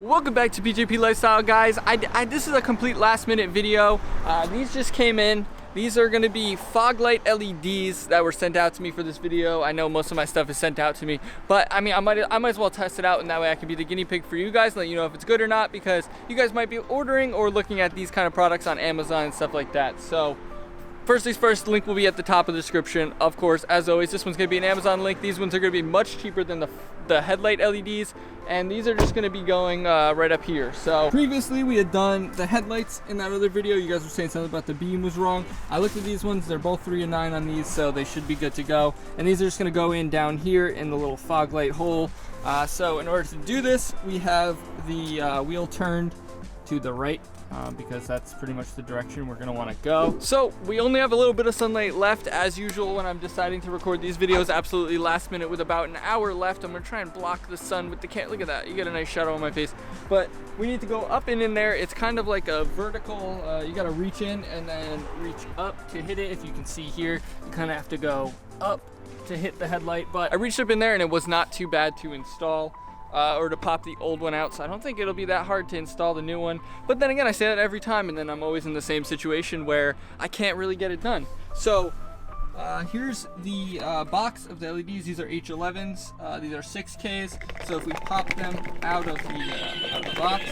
Welcome back to BJP Lifestyle, guys. This is a complete last minute video. These just came in. These are gonna be fog light LEDs that were sent out to me for this video. I know most of my stuff is sent out to me, but I mean, I might as well test it out, and that way I can be the guinea pig for you guys and let you know if it's good or not, because you guys might be ordering or looking at these kind of products on Amazon and stuff like that. So first things first, link will be at the top of the description. Of course, as always, this one's gonna be an Amazon link. These ones are gonna be much cheaper than the headlight LEDs, and these are just gonna be going right up here. So previously we had done the headlights in that other video. You guys were saying something about the beam was wrong. I looked at these ones, they're both 3 and 9 on these, so they should be good to go. And these are just gonna go in down here in the little fog light hole. So in order to do this, we have the wheel turned to the right, because that's pretty much the direction we're gonna wanna go. So we only have a little bit of sunlight left, as usual when I'm deciding to record these videos, absolutely last minute with about an hour left. I'm gonna try and block the sun with the can. Look at that, you get a nice shadow on my face. But we need to go up and in there. It's kind of like a vertical, you gotta reach in and then reach up to hit it. If you can see here, you kind of have to go up to hit the headlight. But I reached up in there and it was not too bad to install. Or to pop the old one out, so I don't think it'll be that hard to install the new one. But then again, I say that every time, and then I'm always in the same situation where I can't really get it done. So here's the box of the LEDs. These are H11s. These are 6Ks. So if we pop them out of the box,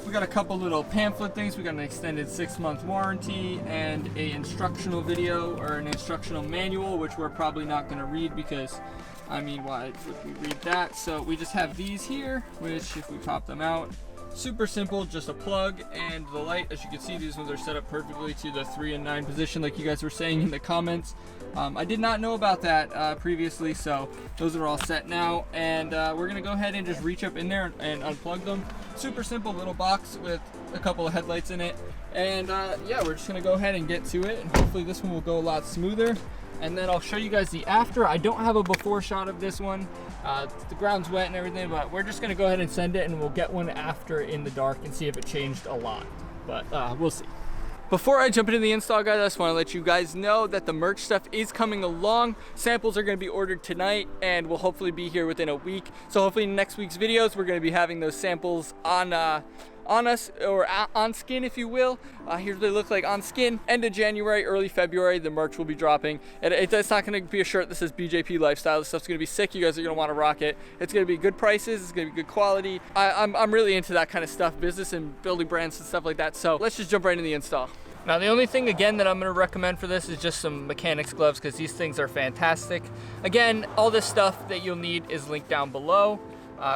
we got a couple little pamphlet things. We got an extended 6-month warranty and a instructional video or an instructional manual, which we're probably not going to read because, I mean, why would we read that? So we just have these here, which if we pop them out, super simple, just a plug and the light. As you can see, these ones are set up perfectly to the 3 and 9 position, like you guys were saying in the comments. I did not know about that previously, so those are all set now. And we're gonna go ahead and just reach up in there and unplug them. Super simple little box with a couple of headlights in it. And yeah, we're just gonna go ahead and get to it, and hopefully this one will go a lot smoother. And then I'll show you guys the after. I don't have a before shot of this one. The ground's wet and everything, but we're just gonna go ahead and send it, and we'll get one after in the dark and see if it changed a lot. But we'll see. Before I jump into the install, guys, I just want to let you guys know that the merch stuff is coming along. Samples are going to be ordered tonight and will hopefully be here within a week. So hopefully in next week's videos, we're going to be having those samples on us, or on skin, if you will. Here's what they look like on skin. End of January, early February, the merch will be dropping. It's not going to be a shirt that says BJP Lifestyle. This stuff's going to be sick. You guys are going to want to rock it. It's going to be good prices. It's going to be good quality. I'm really into that kind of stuff, business and building brands and stuff like that. So let's just jump right into the install. Now, the only thing, again, that I'm going to recommend for this is just some mechanics gloves, because these things are fantastic. Again, all this stuff that you'll need is linked down below.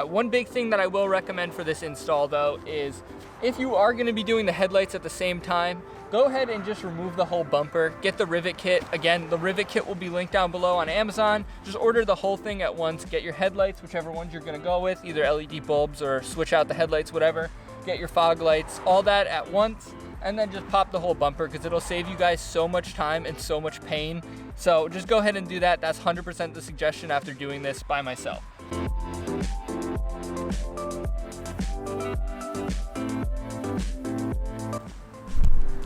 One big thing that I will recommend for this install, though, is if you are going to be doing the headlights at the same time, go ahead and just remove the whole bumper. Get the rivet kit. Again, the rivet kit will be linked down below on Amazon. Just order the whole thing at once. Get your headlights, whichever ones you're going to go with, either LED bulbs or switch out the headlights, whatever. Get your fog lights, all that at once, and then just pop the whole bumper, because it'll save you guys so much time and so much pain. So just go ahead and do that. That's 100% the suggestion after doing this by myself.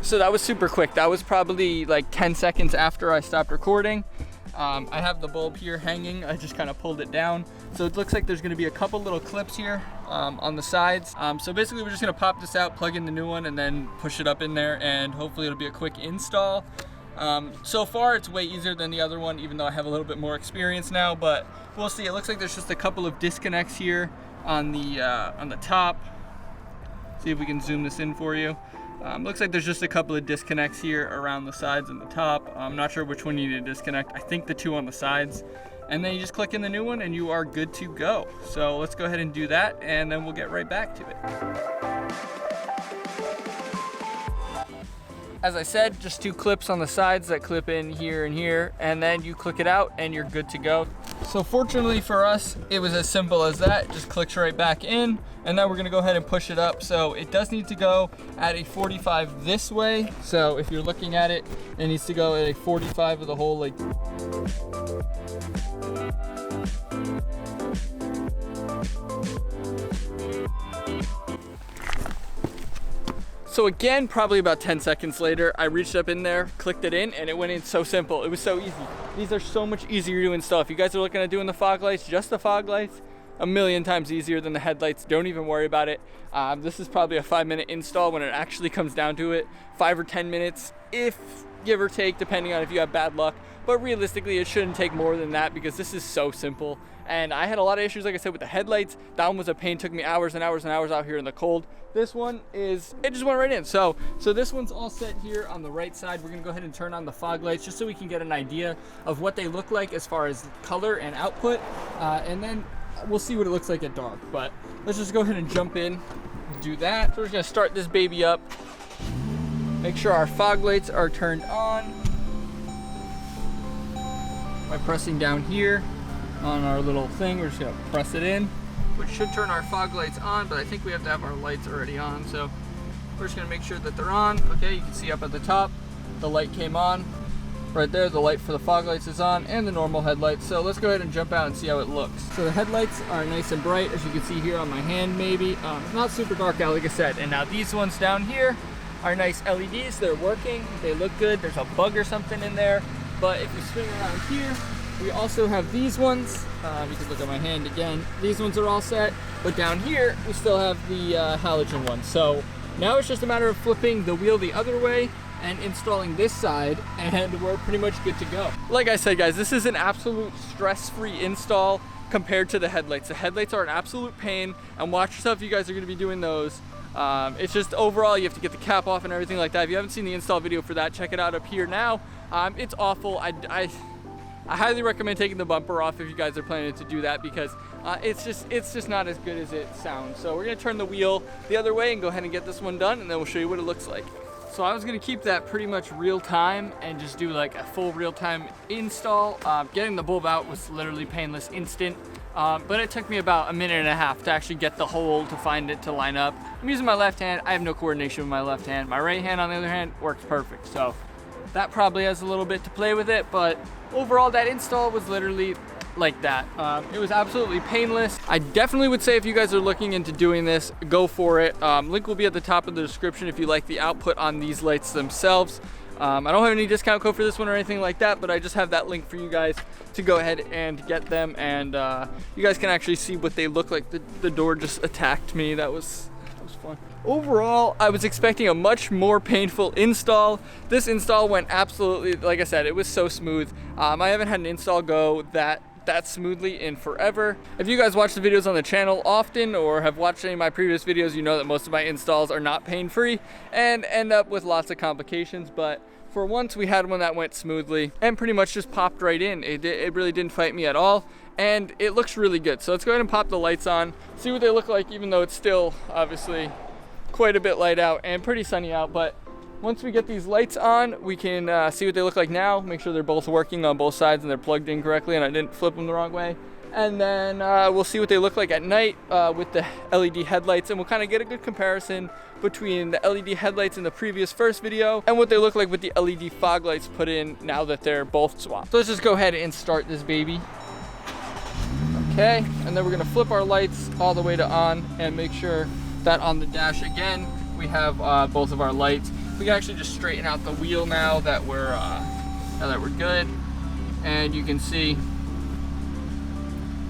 So that was super quick. That was probably like 10 seconds after I stopped recording. I have the bulb here hanging. I just kind of pulled it down. So it looks like there's gonna be a couple little clips here on the sides. So basically we're just gonna pop this out, plug in the new one, and then push it up in there, and hopefully it'll be a quick install. So far it's way easier than the other one, even though I have a little bit more experience now, but we'll see. It looks like there's just a couple of disconnects here on the top. See if we can zoom this in for you. Looks like there's just a couple of disconnects here around the sides and the top. I'm not sure which one you need to disconnect. I think the two on the sides. And then you just click in the new one and you are good to go. So let's go ahead and do that, and then we'll get right back to it. As I said, just 2 clips on the sides that clip in here and here, and then you click it out and you're good to go. So fortunately for us, it was as simple as that. It just clicks right back in, and then we're gonna go ahead and push it up. So it does need to go at a 45 this way. So if you're looking at it, it needs to go at a 45 of the whole, like. So again, probably about 10 seconds later, I reached up in there, clicked it in, and it went in so simple. It was so easy. These are so much easier to install. If you guys are looking at doing the fog lights, just the fog lights, a million times easier than the headlights. Don't even worry about it. This is probably a 5-minute install when it actually comes down to it. 5 or 10 minutes, if give or take, depending on if you have bad luck. But realistically, it shouldn't take more than that because this is so simple. And I had a lot of issues, like I said, with the headlights. That one was a pain, took me hours and hours and hours out here in the cold. This one is, it just went right in. So this one's all set here on the right side. We're gonna go ahead and turn on the fog lights just so we can get an idea of what they look like as far as color and output. And then we'll see what it looks like at dark. But let's just go ahead and jump in and do that. So we're just gonna start this baby up. Make sure our fog lights are turned on by pressing down here on our little thing. We're just gonna press it in, which should turn our fog lights on, but I think we have to have our lights already on. So we're just gonna make sure that they're on. Okay, you can see up at the top, the light came on. Right there, the light for the fog lights is on, and the normal headlights. So let's go ahead and jump out and see how it looks. So the headlights are nice and bright, as you can see here on my hand maybe. Not super dark out, like I said. And now these ones down here are nice LEDs. They're working, they look good. There's a bug or something in there. But if we swing around here, we also have these ones. You can look at my hand again. These ones are all set. But down here, we still have the halogen ones. So now it's just a matter of flipping the wheel the other way and installing this side, and we're pretty much good to go. Like I said, guys, this is an absolute stress-free install compared to the headlights. The headlights are an absolute pain, and watch yourself if you guys are gonna be doing those. It's just overall, you have to get the cap off and everything like that. If you haven't seen the install video for that, check it out up here now. It's awful. I highly recommend taking the bumper off if you guys are planning to do that, because it's just not as good as it sounds. So we're gonna turn the wheel the other way and go ahead and get this one done, and then we'll show you what it looks like. So I was gonna keep that pretty much real time and just do like a full real time install. Getting the bulb out was literally painless, instant. But it took me about a minute and a half to actually get the hole to find it to line up. I'm using my left hand. I have no coordination with my left hand. My right hand, on the other hand, works perfect. So that probably has a little bit to play with it, but overall that install was literally like that. It was absolutely painless. I definitely would say if you guys are looking into doing this, go for it. Link will be at the top of the description if you like the output on these lights themselves. I don't have any discount code for this one or anything like that, but I just have that link for you guys to go ahead and get them, and you guys can actually see what they look like. The door just attacked me. That was fun. Overall, I was expecting a much more painful install. This install went absolutely, like I said, it was so smooth. I haven't had an install go that smoothly in forever. If you guys watch the videos on the channel often or have watched any of my previous videos, you know that most of my installs are not pain-free and end up with lots of complications. But for once, we had one that went smoothly and pretty much just popped right in. It really didn't fight me at all, and it looks really good. So let's go ahead and pop the lights on, see what they look like, even though it's still obviously quite a bit light out and pretty sunny out. But once we get these lights on, we can see what they look like now, make sure they're both working on both sides and they're plugged in correctly and I didn't flip them the wrong way. And then we'll see what they look like at night with the LED headlights, and we'll kind of get a good comparison between the LED headlights in the previous first video and what they look like with the LED fog lights put in now that they're both swapped. So let's just go ahead and start this baby. Okay, and then we're gonna flip our lights all the way to on and make sure that on the dash again, we have both of our lights. We can actually just straighten out the wheel now that we're good, and you can see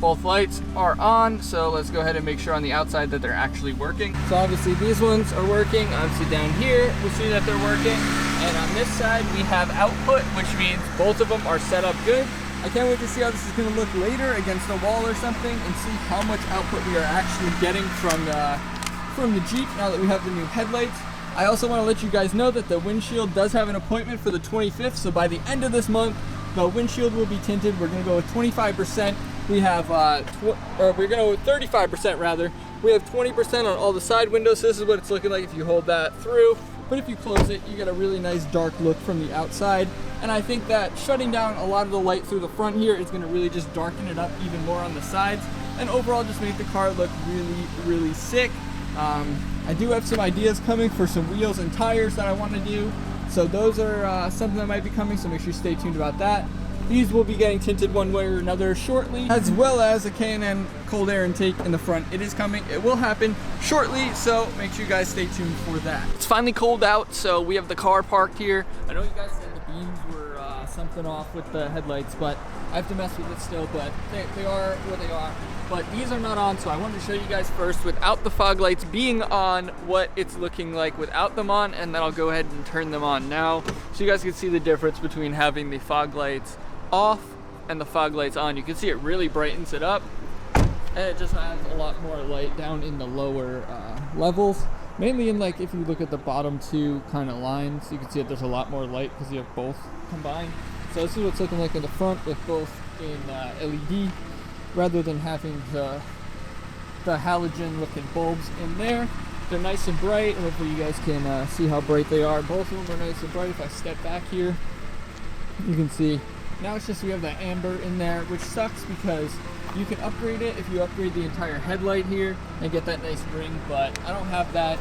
both lights are on. So let's go ahead and make sure on the outside that they're actually working. So obviously these ones are working. Obviously down here we see that they're working, and on this side we have output, which means both of them are set up good. I can't wait to see how this is going to look later against a wall or something, and see how much output we are actually getting from the Jeep now that we have the new headlights. I also want to let you guys know that the windshield does have an appointment for the 25th, so by the end of this month, the windshield will be tinted. We're going to go with 25%. We have, we're going to go with 35% rather. We have 20% on all the side windows, so this is what it's looking like if you hold that through. But if you close it, you get a really nice dark look from the outside. And I think that shutting down a lot of the light through the front here is going to really just darken it up even more on the sides, and overall just make the car look really, really sick. I do have some ideas coming for some wheels and tires that I want to do, so those are something that might be coming, so make sure you stay tuned about that. These will be getting tinted one way or another shortly, as well as a K&N cold air intake in the front. It is coming, it will happen shortly, so make sure you guys stay tuned for that. It's finally cold out, so we have the car parked here. I know you guys said the beams were something off with the headlights, but I have to mess with it still, but they are where they are. but these are not on, so I wanted to show you guys first without the fog lights being on what it's looking like without them on, and then I'll go ahead and turn them on now so you guys can see the difference between having the fog lights off and the fog lights on. You can see it really brightens it up, and it just has a lot more light down in the lower levels, mainly in, like, if you look at the bottom two kind of lines, you can see that there's a lot more light because you have both combined. So this is what it's looking like in the front with both in LED, rather than having the halogen looking bulbs in there. They're nice and bright. Hopefully you guys can see how bright they are. Both of them are nice and bright. If I step back here, you can see now it's just we have that amber in there, which sucks because you can upgrade it if you upgrade the entire headlight here and get that nice ring, but I don't have that,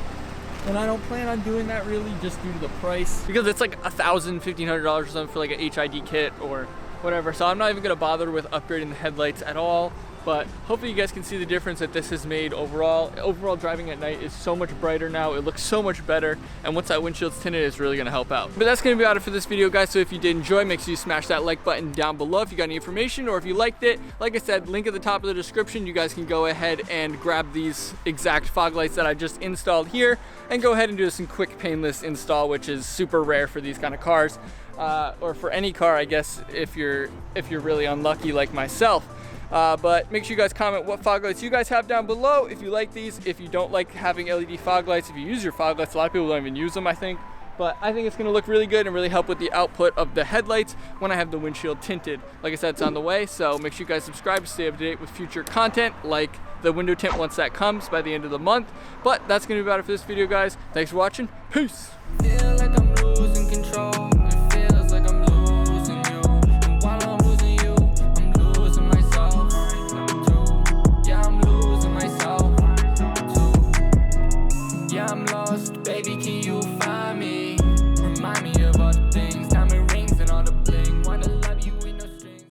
and I don't plan on doing that really, just due to the price, because it's like $1,000, $1,500 or something for like a HID kit or whatever. So I'm not even gonna bother with upgrading the headlights at all. But hopefully you guys can see the difference that this has made overall. Overall, driving at night is so much brighter now. It looks so much better. And once that windshield's tinted, it's really gonna help out. But that's gonna be about it for this video, guys. So if you did enjoy, make sure you smash that like button down below if you got any information, or if you liked it. Like I said, link at the top of the description. You guys can go ahead and grab these exact fog lights that I just installed here and go ahead and do some quick painless install, which is super rare for these kind of cars. Or for any car, I guess, if you're really unlucky like myself. But make sure you guys comment what fog lights you guys have down below if you like these. If you don't like having LED fog lights, if you use your fog lights, a lot of people don't even use them, I think. But I think it's gonna look really good and really help with the output of the headlights when I have the windshield tinted. Like I said, it's on the way, so make sure you guys subscribe to stay up to date with future content, like the window tint once that comes by the end of the month. But that's gonna be about it for this video, guys. Thanks for watching. Peace. Feel like I'm losing control. It feels like I'm losing you. And while I'm losing you, I'm losing myself too. Yeah, I'm losing myself too. Yeah, I'm lost.